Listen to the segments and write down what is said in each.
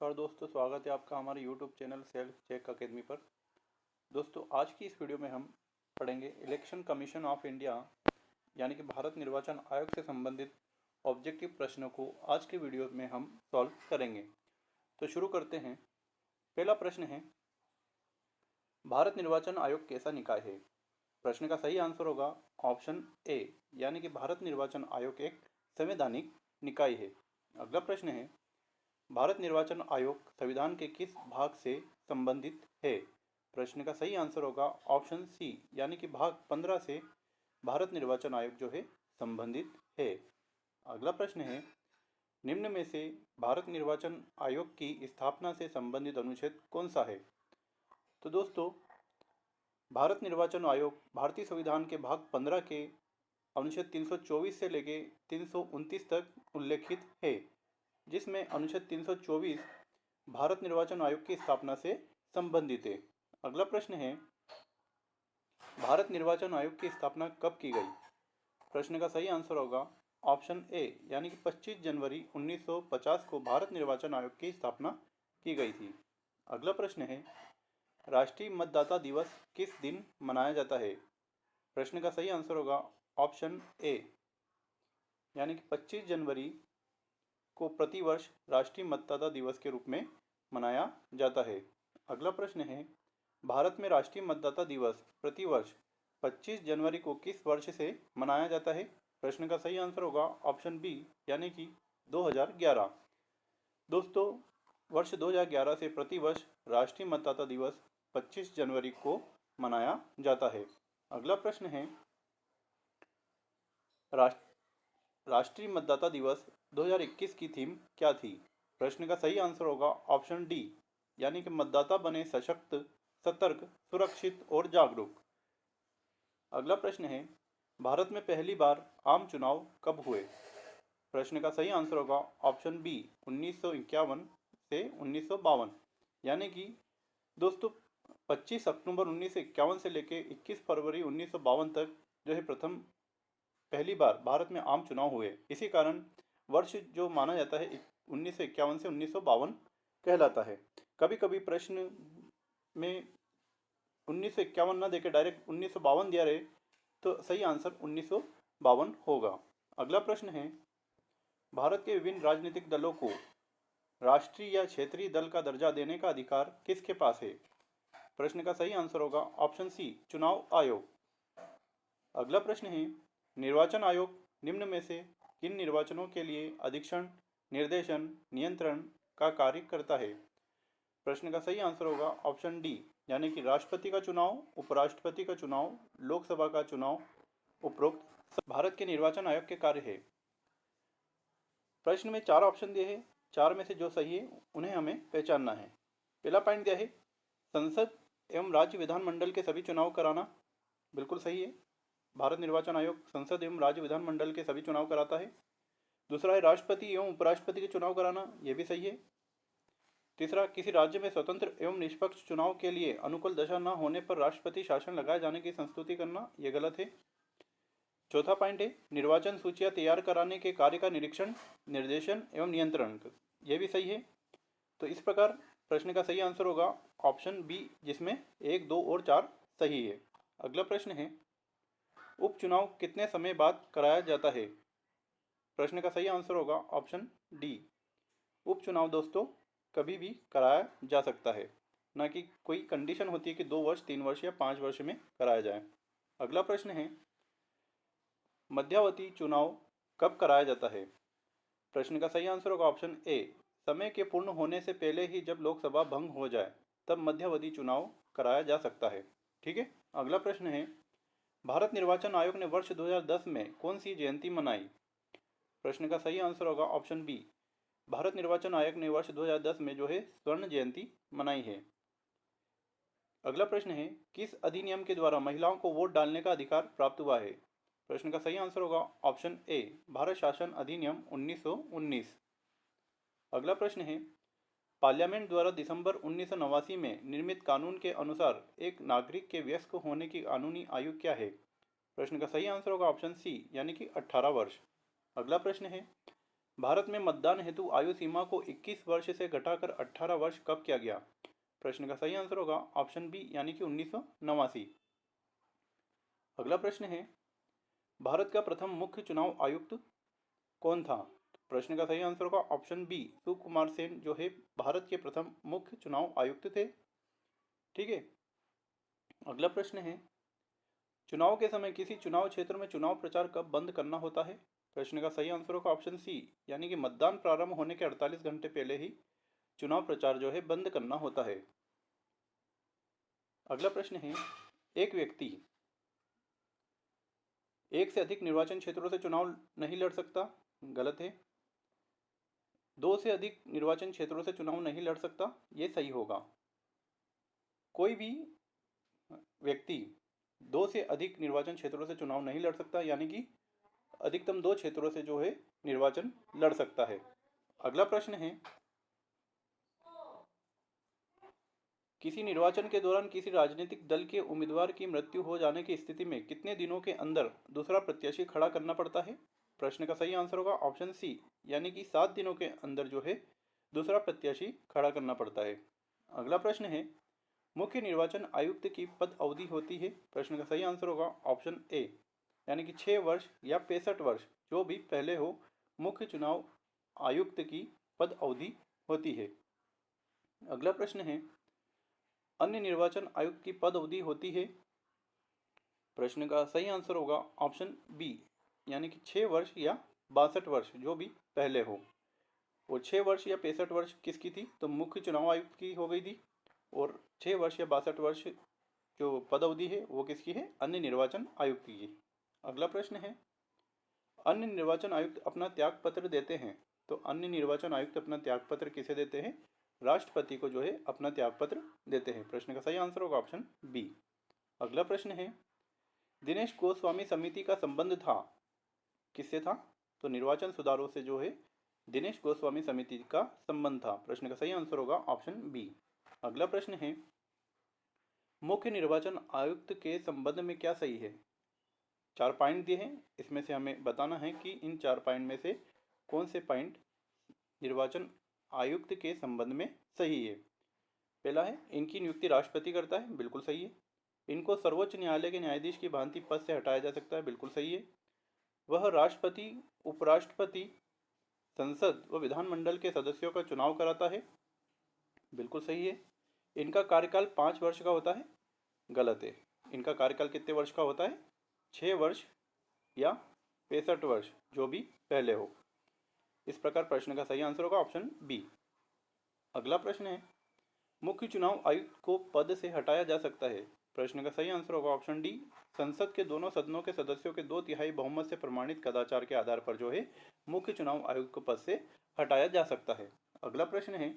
नमस्कार दोस्तों, स्वागत है आपका हमारे YouTube channel Self Check Academy पर। दोस्तों, आज की इस वीडियो में हम पढ़ेंगे इलेक्शन कमीशन ऑफ इंडिया यानी कि भारत निर्वाचन आयोग से संबंधित ऑब्जेक्टिव प्रश्नों को आज के वीडियो में हम सॉल्व करेंगे। तो शुरू करते हैं। पहला प्रश्न है, भारत निर्वाचन आयोग कैसा निकाय है? प्रश्न का सही आंसर होगा ऑप्शन ए, यानी कि भारत निर्वाचन आयोग एक संवैधानिक निकाय है। अगला प्रश्न है, भारत निर्वाचन आयोग संविधान के किस भाग से संबंधित है? प्रश्न का सही आंसर होगा ऑप्शन सी, यानी कि भाग 15 से भारत निर्वाचन आयोग जो है संबंधित है। अगला प्रश्न है, निम्न में से भारत निर्वाचन आयोग की स्थापना से संबंधित अनुच्छेद कौन सा है? तो दोस्तों, भारत निर्वाचन आयोग भारतीय संविधान के भाग 15 के अनुच्छेद 324 से लेके 329 तक उल्लेखित है, जिसमें अनुच्छेद 324 भारत निर्वाचन आयोग की स्थापना से संबंधित है। अगला प्रश्न है, भारत निर्वाचन आयोग की स्थापना कब की गई? प्रश्न का सही आंसर होगा ऑप्शन ए, यानी कि 25 जनवरी 1950 को भारत निर्वाचन आयोग की स्थापना की गई थी। अगला प्रश्न है, राष्ट्रीय मतदाता दिवस किस दिन मनाया जाता है? प्रश्न का सही आंसर होगा ऑप्शन ए, यानी कि 25 जनवरी को प्रतिवर्ष राष्ट्रीय मतदाता दिवस के रूप में मनाया जाता है। अगला प्रश्न है, भारत में राष्ट्रीय मतदाता दिवस प्रतिवर्ष 25 जनवरी को किस वर्ष से मनाया जाता है? प्रश्न का सही आंसर होगा ऑप्शन बी, यानी कि 2011। दोस्तों, वर्ष 2011 से प्रतिवर्ष राष्ट्रीय मतदाता दिवस 25 जनवरी को मनाया जाता है। अगला प्रश्न है, राष्ट्रीय मतदाता दिवस 2021 की थीम क्या थी? प्रश्न का सही आंसर होगा ऑप्शन डी, यानी कि मतदाता बने सशक्त, सतर्क, सुरक्षित और जागरूक। अगला प्रश्न है, भारत में पहली बार आम चुनाव कब हुए? प्रश्न का सही आंसर होगा ऑप्शन बी, 1951 से 1952, यानी कि दोस्तों 25 अक्टूबर 1951 से लेके 21 फरवरी 1952 तक जो है पहली बार भारत में आम चुनाव हुए। इसी कारण वर्ष जो माना जाता है 1951 से 1952 कहलाता है। कभी कभी प्रश्न में 1951 न देकर डायरेक्ट 1952 दिया रहे तो सही आंसर 1952 होगा। अगला प्रश्न है, भारत के विभिन्न राजनीतिक दलों को राष्ट्रीय या क्षेत्रीय दल का दर्जा देने का अधिकार किसके पास है? प्रश्न का सही आंसर होगा ऑप्शन सी, चुनाव आयोग। अगला प्रश्न है, निर्वाचन आयोग निम्न में से किन निर्वाचनों के लिए अधीक्षण, निर्देशन, नियंत्रण का कार्य करता है? प्रश्न का सही आंसर होगा ऑप्शन डी, यानी कि राष्ट्रपति का चुनाव, उपराष्ट्रपति का चुनाव, लोकसभा का चुनाव उपरोक्त भारत के निर्वाचन आयोग के कार्य है। प्रश्न में 4 ऑप्शन दिए हैं, 4 में से जो सही है उन्हें हमें पहचानना है। पहला पॉइंट दिया है, संसद एवं राज्य विधानमंडल के सभी चुनाव कराना, बिल्कुल सही है। भारत निर्वाचन आयोग संसद एवं राज्य विधानमंडल के सभी चुनाव कराता है। दूसरा है, राष्ट्रपति एवं उपराष्ट्रपति के चुनाव कराना, यह भी सही है। तीसरा, किसी राज्य में स्वतंत्र एवं निष्पक्ष चुनाव के लिए अनुकूल दशा न होने पर राष्ट्रपति शासन लगाए जाने की संस्तुति करना, यह गलत है। चौथा पॉइंट है, निर्वाचन सूचियां तैयार कराने के कार्य का निरीक्षण, निर्देशन एवं नियंत्रण, यह भी सही है। तो इस प्रकार प्रश्न का सही आंसर होगा ऑप्शन बी, जिसमें 1, 2 और 4 सही है। अगला प्रश्न है, उपचुनाव कितने समय बाद कराया जाता है? प्रश्न का सही आंसर होगा ऑप्शन डी, उपचुनाव दोस्तों कभी भी कराया जा सकता है, ना कि कोई कंडीशन होती है कि 2 वर्ष, 3 वर्ष या 5 वर्ष में कराया जाए। अगला प्रश्न है, मध्यावधि चुनाव कब कराया जाता है? प्रश्न का सही आंसर होगा ऑप्शन ए, समय के पूर्ण होने से पहले ही जब लोकसभा भंग हो जाए तब मध्यावधि चुनाव कराया जा सकता है। ठीक है। अगला प्रश्न है, भारत निर्वाचन आयोग ने वर्ष 2010 में कौन सी जयंती मनाई? प्रश्न का सही आंसर होगा ऑप्शन बी, भारत निर्वाचन आयोग ने वर्ष 2010 में जो है स्वर्ण जयंती मनाई है। अगला प्रश्न है, किस अधिनियम के द्वारा महिलाओं को वोट डालने का अधिकार प्राप्त हुआ है? प्रश्न का सही आंसर होगा ऑप्शन ए, भारत शासन अधिनियम 1919। अगला प्रश्न है, पार्लियामेंट द्वारा दिसंबर 1989 में निर्मित कानून के अनुसार एक नागरिक के वयस्क होने की कानूनी आयु क्या है? प्रश्न का सही आंसर होगा ऑप्शन सी, यानी कि 18 वर्ष। अगला प्रश्न है, भारत में मतदान हेतु आयु सीमा को 21 वर्ष से घटाकर 18 वर्ष कब किया गया? प्रश्न का सही आंसर होगा ऑप्शन बी यानी कि 1989। अगला प्रश्न है, भारत का प्रथम मुख्य चुनाव आयुक्त कौन था? प्रश्न का सही आंसर होगा ऑप्शन बी सुकुमार सेन, जो है भारत के प्रथम मुख्य चुनाव आयुक्त थे। ठीक है। अगला प्रश्न है, चुनाव के समय किसी चुनाव क्षेत्र में चुनाव प्रचार कब बंद करना होता है? प्रश्न का सही आंसर होगा ऑप्शन सी यानी कि मतदान प्रारंभ होने के 48 घंटे पहले ही चुनाव प्रचार जो है बंद करना होता है। अगला प्रश्न है, एक व्यक्ति एक से अधिक निर्वाचन क्षेत्रों से चुनाव नहीं लड़ सकता। गलत है। दो से अधिक निर्वाचन क्षेत्रों से चुनाव नहीं लड़ सकता, ये सही होगा। कोई भी व्यक्ति दो से अधिक निर्वाचन क्षेत्रों से चुनाव नहीं लड़ सकता, यानी कि अधिकतम 2 क्षेत्रों से जो है निर्वाचन लड़ सकता है। अगला प्रश्न है, किसी निर्वाचन के दौरान किसी राजनीतिक दल के उम्मीदवार की मृत्यु हो जाने की स्थिति में कितने दिनों के अंदर दूसरा प्रत्याशी खड़ा करना पड़ता है? प्रश्न का सही आंसर होगा ऑप्शन सी यानी कि 7 दिनों के अंदर जो है दूसरा प्रत्याशी खड़ा करना पड़ता है। अगला प्रश्न है, मुख्य निर्वाचन आयुक्त की पद अवधि होती है। प्रश्न का सही आंसर होगा ऑप्शन ए यानी कि 6 वर्ष या 65 वर्ष, जो भी पहले हो, मुख्य चुनाव आयुक्त की पद अवधि होती है। अगला प्रश्न है, अन्य निर्वाचन आयुक्त की पद अवधि होती है। प्रश्न का सही आंसर होगा ऑप्शन बी यानी कि 6 वर्ष या 62 वर्ष, जो भी पहले हो। और 6 वर्ष या 65 वर्ष किसकी थी? तो मुख्य चुनाव आयुक्त की हो गई थी। और 6 वर्ष या 62 वर्ष जो पद अवधि है वो किसकी है? अन्य निर्वाचन आयुक्त की। अगला प्रश्न है, अन्य निर्वाचन आयुक्त अपना त्यागपत्र देते हैं, तो अन्य निर्वाचन आयुक्त अपना त्यागपत्र किसे देते हैं? राष्ट्रपति को जो है अपना त्यागपत्र देते हैं। प्रश्न का सही आंसर होगा ऑप्शन बी। अगला प्रश्न है, दिनेश गोस्वामी समिति का संबंध था, किससे था? तो निर्वाचन सुधारों से जो है दिनेश गोस्वामी समिति का संबंध था। प्रश्न का सही आंसर होगा ऑप्शन बी। अगला प्रश्न है, मुख्य निर्वाचन आयुक्त के संबंध में क्या सही है? 4 पॉइंट दिए हैं, इसमें से हमें बताना है कि इन 4 पॉइंट में से कौन से पॉइंट निर्वाचन आयुक्त के संबंध में सही है। पहला है, इनकी नियुक्ति राष्ट्रपति करता है, बिल्कुल सही है। इनको सर्वोच्च न्यायालय के न्यायाधीश की भांति पद से हटाया जा सकता है, बिल्कुल सही है। वह राष्ट्रपति, उपराष्ट्रपति, संसद व विधानमंडल के सदस्यों का चुनाव कराता है, बिल्कुल सही है। इनका कार्यकाल 5 वर्ष का होता है, गलत है। इनका कार्यकाल कितने वर्ष का होता है? 6 वर्ष या 65 वर्ष, जो भी पहले हो। इस प्रकार प्रश्न का सही आंसर होगा ऑप्शन बी। अगला प्रश्न है, मुख्य चुनाव आयुक्त को पद से हटाया जा सकता है। प्रश्न का सही आंसर होगा ऑप्शन डी, संसद के दोनों सदनों के सदस्यों के 2/3 बहुमत से प्रमाणित कदाचार के आधार पर जो है मुख्य चुनाव आयुक्त को पद से हटाया जा सकता है। अगला प्रश्न है,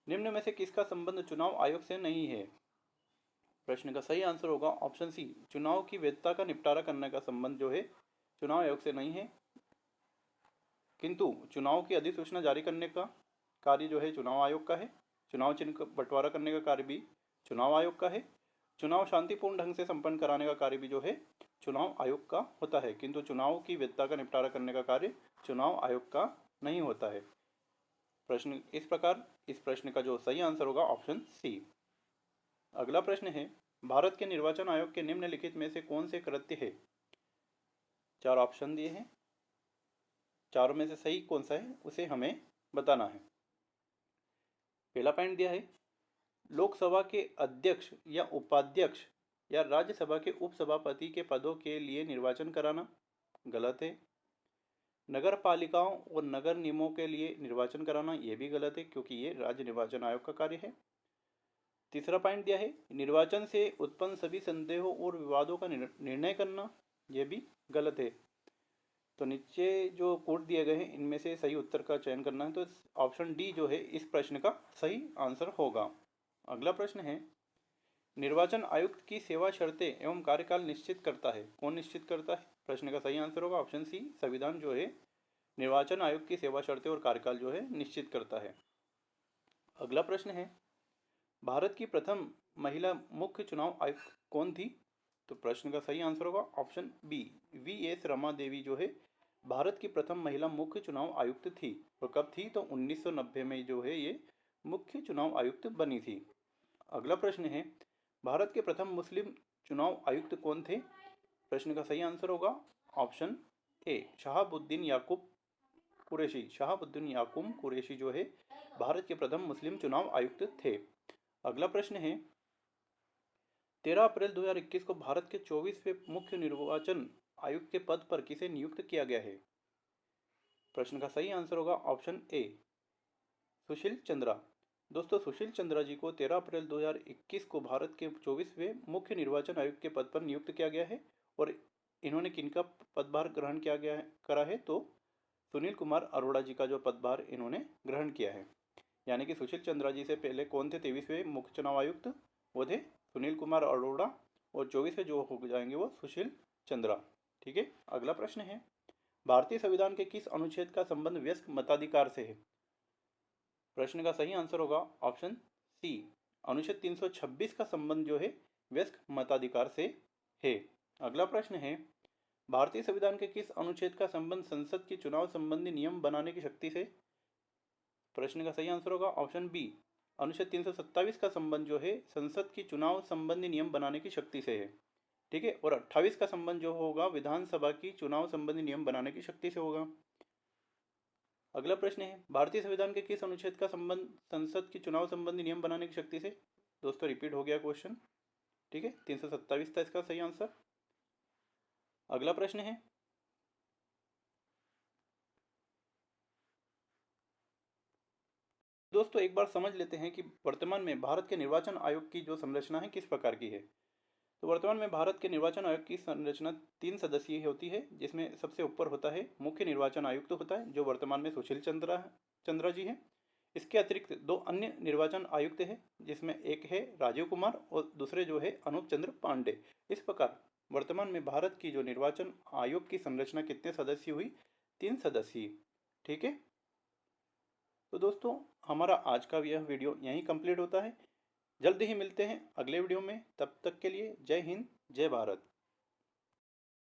निम्न में से किसका संबंध चुनाव आयोग से नहीं है? प्रश्न का सही आंसर होगा ऑप्शन सी, चुनाव की वैधता का निपटारा करने का संबंध जो है चुनाव आयोग से नहीं है, किंतु चुनाव की अधिसूचना जारी करने का कार्य जो है चुनाव आयोग का है। चुनाव चिन्ह का बंटवारा करने का कार्य भी चुनाव आयोग का है। चुनाव शांतिपूर्ण ढंग से संपन्न कराने का कार्य भी जो है चुनाव आयोग का होता है, किंतु चुनाव की वैधता का निपटारा करने का कार्य चुनाव आयोग का नहीं होता है। प्रश्न इस प्रकार, इस प्रश्न का जो सही आंसर होगा ऑप्शन सी। अगला प्रश्न है, भारत के निर्वाचन आयोग के निम्नलिखित में से कौन से कृत्य है? 4 ऑप्शन दिए हैं, चारों में से सही कौन सा है उसे हमें बताना है। पहला पॉइंट दिया है, लोकसभा के अध्यक्ष या उपाध्यक्ष या राज्यसभा के उपसभापति के पदों के लिए निर्वाचन कराना, गलत है। नगर पालिकाओं और नगर निगमों के लिए निर्वाचन कराना, यह भी गलत है क्योंकि ये राज्य निर्वाचन आयोग का कार्य है। तीसरा पॉइंट दिया है, निर्वाचन से उत्पन्न सभी संदेहों और विवादों का निर्णय करना, यह भी गलत है। तो नीचे जो कोड दिए गए हैं इनमें से सही उत्तर का चयन करना है, तो ऑप्शन डी जो है इस प्रश्न का सही आंसर होगा। अगला प्रश्न है, निर्वाचन आयुक्त की सेवा शर्तें एवं कार्यकाल निश्चित करता है, कौन निश्चित करता है? प्रश्न का सही आंसर होगा ऑप्शन सी, संविधान जो है निर्वाचन आयुक्त की सेवा शर्तें और कार्यकाल जो है निश्चित करता है। अगला प्रश्न है, भारत की प्रथम महिला मुख्य चुनाव आयुक्त कौन थी? तो प्रश्न का सही आंसर होगा option B, V S Rama Devi जो है भारत की प्रथम महिला मुख्य चुनाव आयुक्त थी? और कब थी? तो 1990 में जो है ये मुख्य चुनाव आयुक्त बनी थी। अगला प्रश्न है, भारत के प्रथम मुस्लिम चुनाव आयुक्त कौन थे? प्रश्न का सही आंसर होगा ऑप्शन ए, शहाबुद्दीन याकूब कुरैशी। शहाबुद्दीन याकूब कुरैशी जो है भारत के प्रथम मुस्लिम चुनाव आयुक्त थे। अगला प्रश्न है, 13 अप्रैल 2021 को भारत के 24वें मुख्य निर्वाचन आयुक्त के पद पर किसे नियुक्त किया गया है? प्रश्न का सही आंसर होगा ऑप्शन ए, सुशील चंद्रा। दोस्तों, सुशील चंद्रा जी को 13 अप्रैल 2021 को भारत के 24वें मुख्य निर्वाचन आयुक्त के पद पर नियुक्त किया गया है। और इन्होंने किनका पदभार ग्रहण किया गया है करा है? तो सुनील कुमार अरोड़ा जी का जो पदभार इन्होंने ग्रहण किया है। यानी कि सुशील चंद्रा जी से पहले कौन थे 23वें मुख्य चुनाव आयुक्त? वो थे सुनील कुमार अरोड़ा, और 24वें जो हो जाएंगे वो सुशील चंद्रा। ठीक है। अगला प्रश्न है, भारतीय संविधान के किस अनुच्छेद का संबंध वयस्क मताधिकार से है? प्रश्न का सही आंसर होगा ऑप्शन सी, अनुच्छेद 326 का संबंध जो है वयस्क मताधिकार से है। अगला प्रश्न है, भारतीय संविधान के किस अनुच्छेद का संबंध संसद के चुनाव संबंधी नियम बनाने की शक्ति से? प्रश्न का सही आंसर होगा ऑप्शन बी, अनुच्छेद 327 का संबंध जो है संसद की चुनाव संबंधी नियम बनाने की शक्ति से है। ठीक है। और 28 का संबंध जो होगा विधानसभा की चुनाव संबंधी नियम बनाने की शक्ति से होगा। अगला प्रश्न है, भारतीय संविधान के किस अनुच्छेद का संबंध संसद की चुनाव संबंधी नियम बनाने की शक्ति से? दोस्तों, रिपीट हो गया क्वेश्चन। ठीक है, 327 था इसका सही आंसर। अगला प्रश्न है, दोस्तों एक बार समझ लेते हैं कि वर्तमान में भारत के निर्वाचन आयोग की जो संरचना है किस प्रकार की है। तो वर्तमान में भारत के निर्वाचन आयोग की संरचना 3 सदस्यीय होती है, जिसमें सबसे ऊपर होता है मुख्य निर्वाचन आयुक्त होता है, जो वर्तमान में सुशील चंद्रा जी है। इसके अतिरिक्त 2 अन्य निर्वाचन आयुक्त हैं, जिसमें एक है राजीव कुमार और दूसरे जो है अनूप चंद्र पांडे। इस प्रकार वर्तमान में भारत की जो निर्वाचन आयोग की संरचना कितने सदस्य हुई? 3 सदस्यीय। ठीक है। तो दोस्तों, हमारा आज का यह वीडियो यहीं कंप्लीट होता है। जल्द ही मिलते हैं अगले वीडियो में। तब तक के लिए जय हिंद, जय भारत।